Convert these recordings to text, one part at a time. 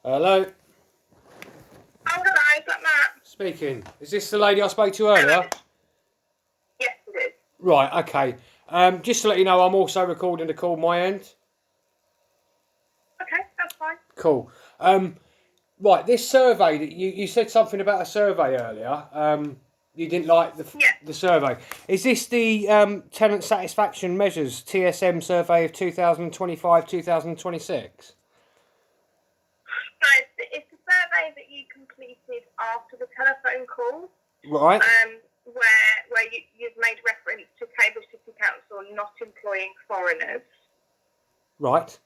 Hello, Oh, hello, is that Matt? speaking. Is this the lady I spoke to Hello. earlier? Yes, it is. Right, okay. Just to let you know, I'm also recording the call my end. Okay, that's fine. Cool. Right, this survey that you said something about a survey earlier. You didn't like Yeah. the survey. Is this the tenant satisfaction measures TSM survey of 2025 2026? So it's a survey that you completed after the telephone call, Right. where you've made reference to Cambridge City Council not employing foreigners. Right.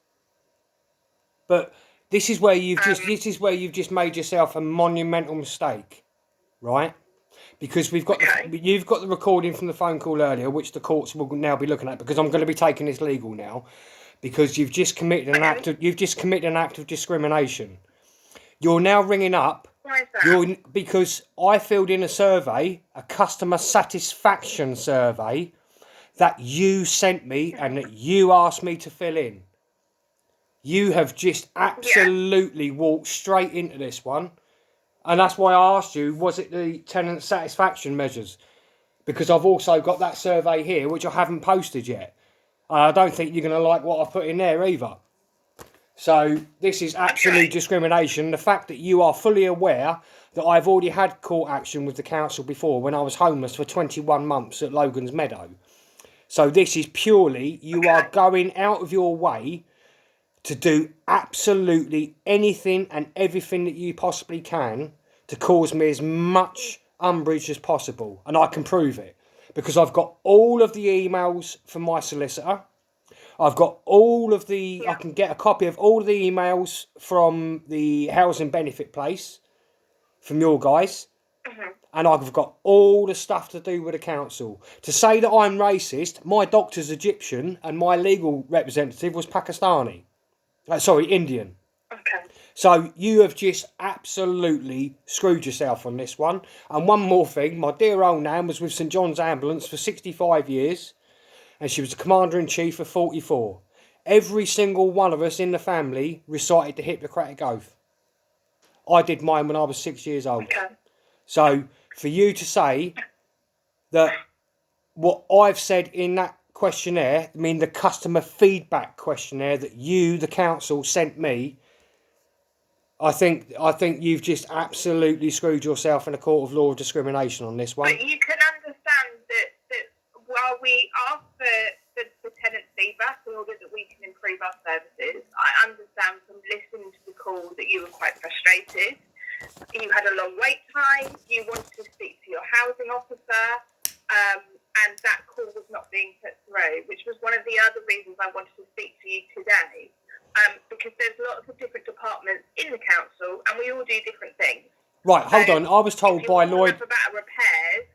But this is where you've just made yourself a monumental mistake, right? Because you've got the recording from the phone call earlier, which the courts will now be looking at. Because I'm going to be taking this legal now, because you've just committed an act of discrimination. You're now ringing up. Why is that? Because I filled in a survey, a customer satisfaction survey, that you sent me and that you asked me to fill in. You have just absolutely walked straight into this one. And that's why I asked you, was it the tenant satisfaction measures? Because I've also got that survey here, which I haven't posted yet. I don't think you're going to like what I put in there either. So this is absolute discrimination. The fact that you are fully aware that I've already had court action with the council before when I was homeless for 21 months at Logan's Meadow. So this is purely, you are going out of your way to do absolutely anything and everything that you possibly can to cause me as much umbrage as possible. And I can prove it because I've got all of the emails from my solicitor. I've got all of I can get a copy of all of the emails from the housing benefit place from your guys. And I've got all the stuff to do with the council. To say that I'm racist, my doctor's Egyptian and my legal representative was Pakistani. Indian. Okay. So you have just absolutely screwed yourself on this one. And one more thing, my dear old Nan was with St John's Ambulance for 65 years and she was the Commander-in-Chief for 44. Every single one of us in the family recited the Hippocratic Oath. I did mine when I was 6 years old. Okay. So for you to say that what I've said in that questionnaire, I mean the customer feedback questionnaire that you, the council, sent me, I think you've just absolutely screwed yourself in a court of law of discrimination on this one. But you can understand that while we ask for tenant feedback in order that we can improve our services, I understand from listening to the call that you were quite frustrated. You had a long wait time. You wanted to speak to your housing officer, and that call was not being put through, which was one of the other reasons I wanted to speak to you today. Because there's lots of different departments in the council, and we all do different things. Right, hold on. I was told by Lloyd about repairs.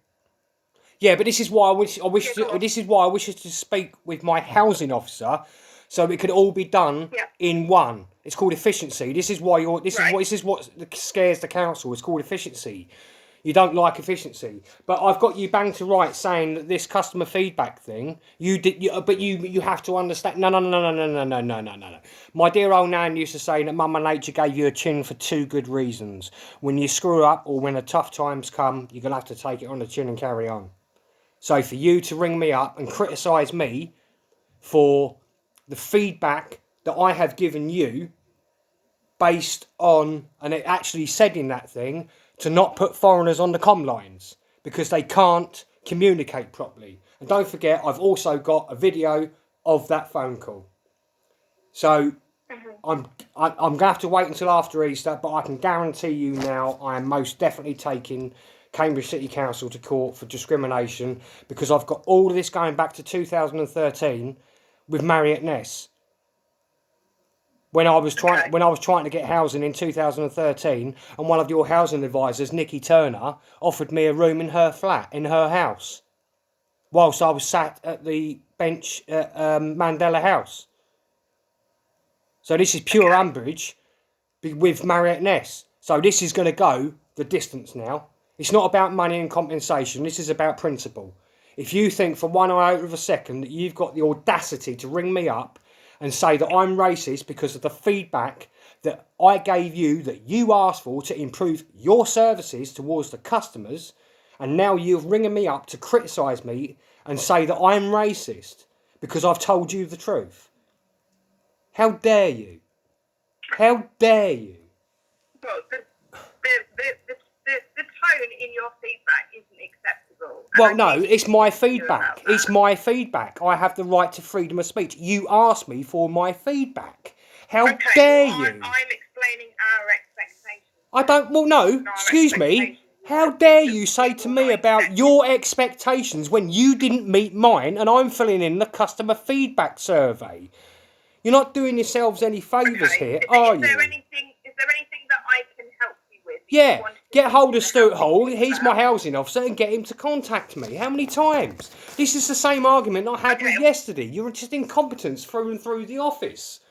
Yeah, but this is why this is why I wish to speak with my housing officer, so it could all be done in one. It's called efficiency. This is why this is what scares the council. It's called efficiency. You don't like efficiency, but I've got you bang to right saying that this customer feedback thing but you have to understand. No. My dear old Nan used to say that Mama Nature gave you a chin for two good reasons. When you screw up or when the tough times come, you're gonna have to take it on the chin and carry on. So for you to ring me up and criticise me for the feedback that I have given you based on, and it actually said in that thing, to not put foreigners on the comm lines because they can't communicate properly. And don't forget, I've also got a video of that phone call. So I'm going to have to wait until after Easter, but I can guarantee you now I am most definitely taking Cambridge City Council to court for discrimination because I've got all of this going back to 2013 with Marriott Ness. When I was trying to get housing in 2013, and one of your housing advisors, Nikki Turner, offered me a room in her flat, in her house, whilst I was sat at the bench at Mandela House. So this is pure umbrage with Marriott Ness. So this is going to go the distance now. It's not about money and compensation. This is about principle. If you think for 1 iota of a second that you've got the audacity to ring me up and say that I'm racist because of the feedback that I gave you, that you asked for to improve your services towards the customers, and now you're ringing me up to criticise me and say that I'm racist because I've told you the truth. How dare you? How dare you? Well, the tone in your feedback isn't acceptable. Well, no, it's my feedback. It's my feedback. I have the right to freedom of speech. You asked me for my feedback. How dare you? I'm explaining our expectations. I don't... Well, no, excuse me. How dare you say to me about your expectations when you didn't meet mine and I'm filling in the customer feedback survey? You're not doing yourselves any favours here, are you? Is there anything that I can help you with? Yeah, get hold of Stuart Hall. He's my housing officer, and get him to contact me. How many times? This is the same argument I had with yesterday. You're just incompetence through and through the office.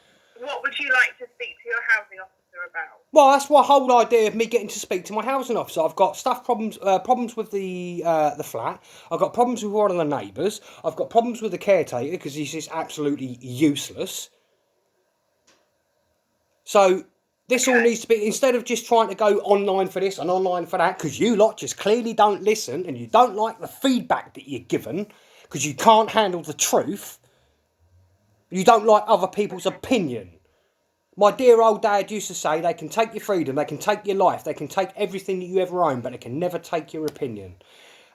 What would you like to speak to your housing officer about? Well, that's the whole idea of me getting to speak to my housing officer. I've got problems with the flat. I've got problems with one of the neighbours. I've got problems with the caretaker because he's just absolutely useless. So this all needs to be, instead of just trying to go online for this and online for that, because you lot just clearly don't listen and you don't like the feedback that you're given because you can't handle the truth. You don't like other people's opinion. My dear old dad used to say they can take your freedom, they can take your life, they can take everything that you ever own, but they can never take your opinion.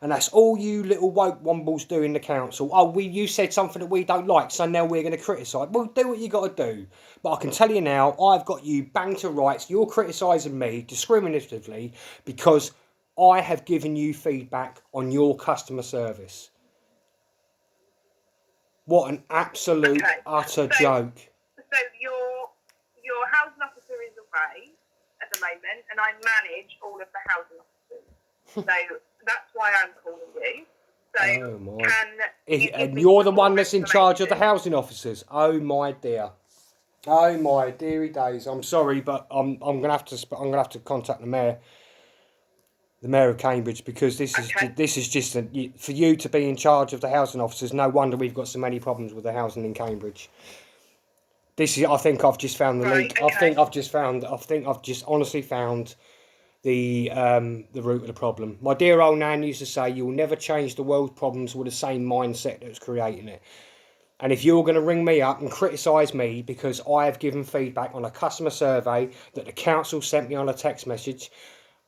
And that's all you little woke wombles do in the council. Oh, you said something that we don't like, so now we're going to criticise. Well, do what you got to do. But I can tell you now, I've got you banged to rights. You're criticising me discriminatively because I have given you feedback on your customer service. What an absolute, utter joke. So your housing officer is away at the moment, and I manage all of the housing officers. So that's why I'm calling you. So and you're the one that's in charge of the housing officers. Oh my dear. Oh my dearie days. I'm sorry, but I'm gonna have to contact the mayor of Cambridge, because this is just for you to be in charge of the housing officers. No wonder we've got so many problems with the housing in Cambridge. I think I've just found the leak. I think I've just honestly found the root of the problem. My dear old nan used to say, you'll never change the world's problems with the same mindset that's creating it. And if you're going to ring me up and criticise me because I have given feedback on a customer survey that the council sent me on a text message,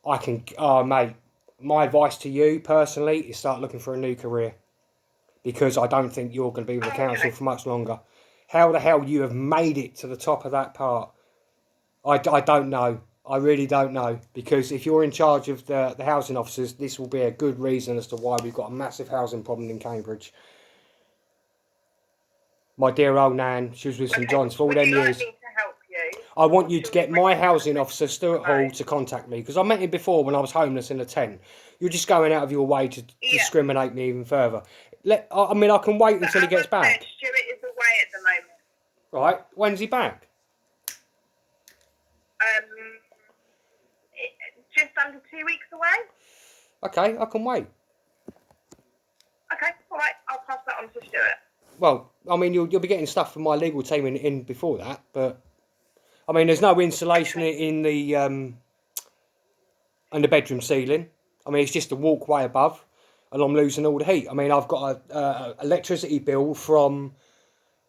mate, my advice to you personally is start looking for a new career, because I don't think you're going to be with the council for much longer. How the hell you have made it to the top of that part, I don't know. I really don't know, because if you're in charge of the housing officers, this will be a good reason as to why we've got a massive housing problem in Cambridge. My dear old nan, she was with St John's for all them years. I want you to get my housing officer, Stuart Hall, to contact me, because I met him before when I was homeless in a tent. You're just going out of your way to discriminate me even further. I can wait until he gets back. Stuart is away at the moment. Right, when's he back? Just under 2 weeks away. Okay, I can wait. Okay, all right, I'll pass that on to Stuart. Well, I mean, you'll be getting stuff from my legal team in before that, but I mean, there's no insulation in the bedroom ceiling. I mean, it's just a walkway above, and I'm losing all the heat. I mean, I've got a electricity bill from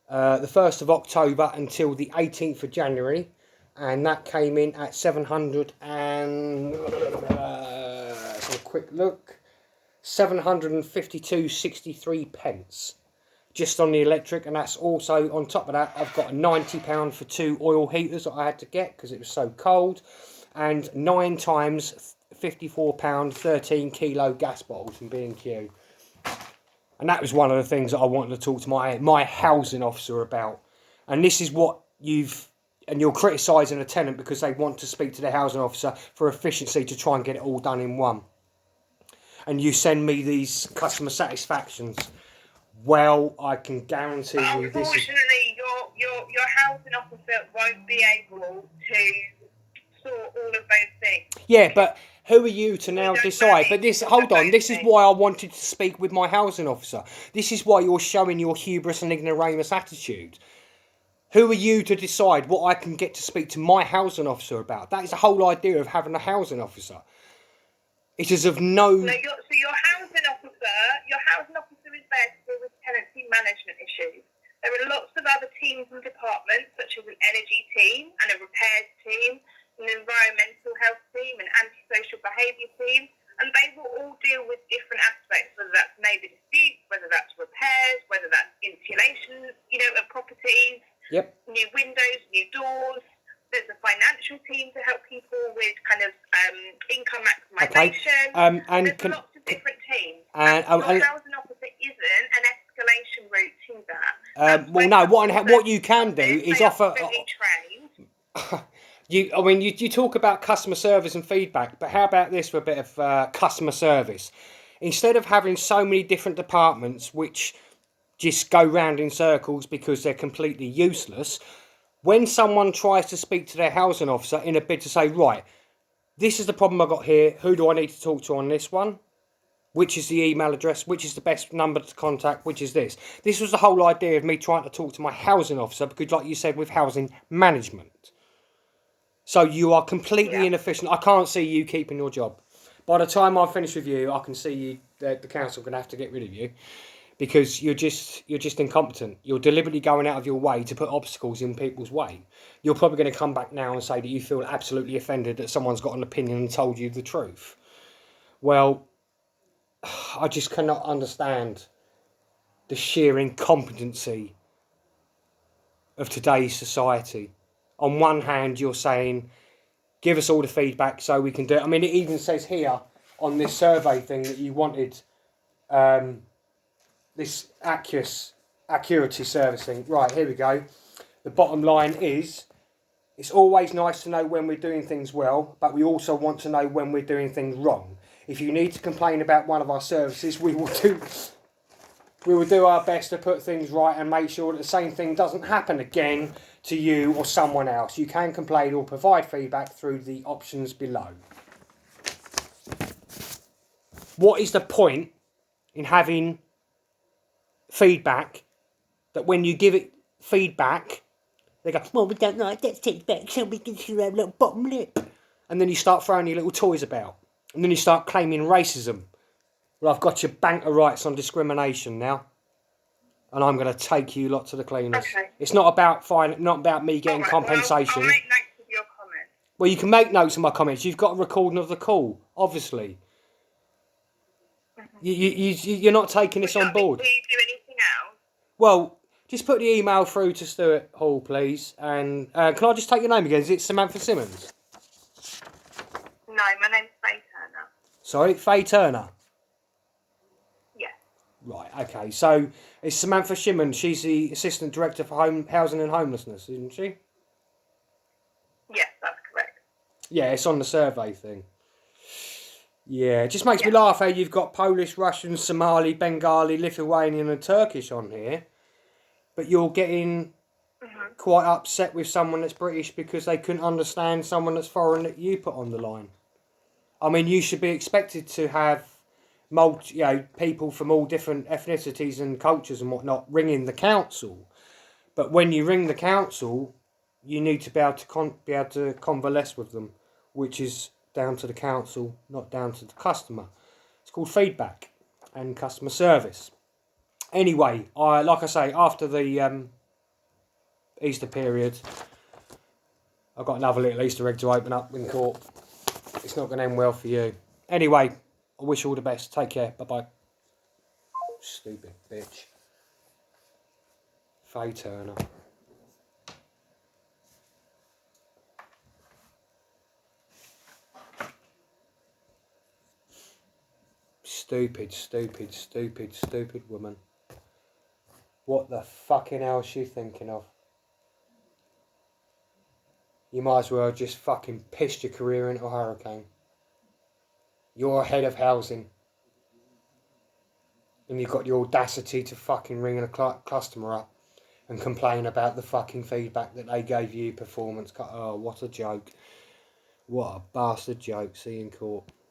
the 1st of October until the 18th of January, and that came in at 700 and let's have a quick look, 752.63 pence. Just on the electric, and that's also, on top of that, I've got a £90 for 2 oil heaters that I had to get because it was so cold, and 9 times £54 13 kilo gas bottles from B&Q. And that was one of the things that I wanted to talk to my housing officer about. And this is what you're criticising a tenant because they want to speak to the housing officer for efficiency to try and get it all done in one. And you send me these customer satisfactions. Well, I can guarantee you this is... Unfortunately, your housing officer won't be able to sort all of those things. Yeah, but who are you to now decide? But this is why I wanted to speak with my housing officer. This is why you're showing your hubris and ignoramus attitude. Who are you to decide what I can get to speak to my housing officer about? That is the whole idea of having a housing officer. It is of no... So your housing officer is there to deal with tenancy management issues. There are lots of other teams and departments, such as an energy team and a repairs team, an environmental health team, an antisocial behaviour team, and they will all deal with different aspects, whether that's neighbour disputes, whether that's repairs, whether that's insulation, of properties, new windows, new doors. There's a financial team to help people with kind of income maximisation. There's lots of different teams. And your housing officer isn't an escalation route to that. What you can do is offer... You talk about customer service and feedback, but how about this for a bit of customer service? Instead of having so many different departments which just go round in circles because they're completely useless, when someone tries to speak to their housing officer in a bid to say, right, this is the problem I've got here, who do I need to talk to on this one? Which is the email address? Which is the best number to contact? Which is this? This was the whole idea of me trying to talk to my housing officer because, like you said, with housing management. So you are completely inefficient. I can't see you keeping your job. By the time I finish with you, I can see you. The council are going to have to get rid of you because you're just incompetent. You're deliberately going out of your way to put obstacles in people's way. You're probably going to come back now and say that you feel absolutely offended that someone's got an opinion and told you the truth. Well, I just cannot understand the sheer incompetency of today's society. On one hand, you're saying, give us all the feedback so we can do it. I mean, it even says here on this survey thing that you wanted this accuracy servicing. Right, here we go. The bottom line is, it's always nice to know when we're doing things well, but we also want to know when we're doing things wrong. If you need to complain about one of our services, we will do our best to put things right and make sure that the same thing doesn't happen again to you or someone else. You can complain or provide feedback through the options below. What is the point in having feedback that when you give it feedback, they go, well, we don't like that feedback, so we can show our little bottom lip. And then you start throwing your little toys about. And then you start claiming racism. Well, I've got your banker rights on discrimination now. And I'm going to take you lot to the cleaners. Okay. It's not about me getting compensation. I'll make notes of your comments. Well, you can make notes of my comments. You've got a recording of the call, obviously. Mm-hmm. You're not taking this on board. Do you do anything else? Well, just put the email through to Stuart Hall, please. And can I just take your name again? Is it Samantha Simmons? No, my name's Faye Turner. Sorry, Faye Turner? Yes. Right, okay. So it's Samantha Simmons. She's the Assistant Director for Housing and Homelessness, isn't she? Yes, that's correct. Yeah, it's on the survey thing. Yeah, it just makes me laugh how you've got Polish, Russian, Somali, Bengali, Lithuanian and Turkish on here. But you're getting quite upset with someone that's British because they couldn't understand someone that's foreign that you put on the line. I mean, you should be expected to have people from all different ethnicities and cultures and whatnot ringing the council. But when you ring the council, you need to be able to convalesce with them, which is down to the council, not down to the customer. It's called feedback and customer service. Anyway, like I say, after the Easter period, I've got another little Easter egg to open up in court. It's not going to end well for you. Anyway, I wish you all the best. Take care. Bye-bye. Stupid bitch. Faye Turner. Stupid woman. What the fucking hell is she thinking of? You might as well just fucking pissed your career into a hurricane. You're head of housing. And you've got the audacity to fucking ring a customer up and complain about the fucking feedback that they gave you, performance cut. Oh, what a joke. What a bastard joke. See you in court.